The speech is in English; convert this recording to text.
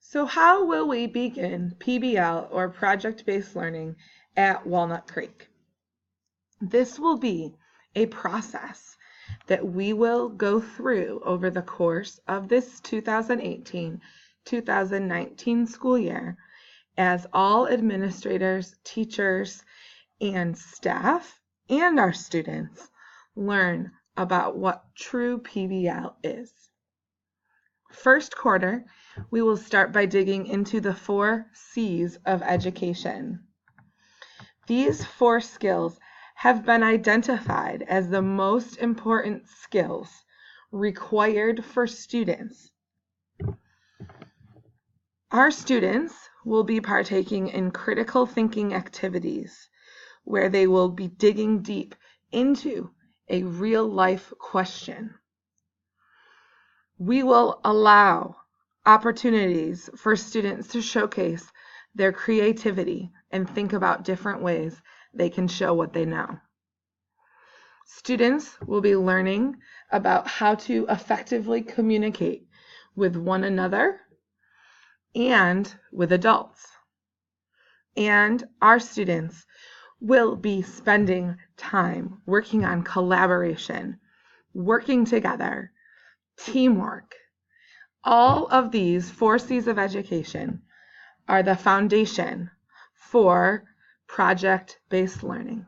So how will we begin PBL or project-based learning at Walnut Creek? This will be a process that we will go through over the course of this 2018-2019 school year as all administrators, teachers, and staff and our students learn about what true PBL is. First quarter, we will start by digging into the 4 C's of education. These 4 skills have been identified as the most important skills required for students. Our students will be partaking in critical thinking activities where they will be digging deep into a real-life question. We will allow opportunities for students to showcase their creativity and think about different ways they can show what they know. Students will be learning about how to effectively communicate with one another and with adults. And our students will be spending time working on collaboration, working together, teamwork. All of these 4 C's of education are the foundation for project-based learning.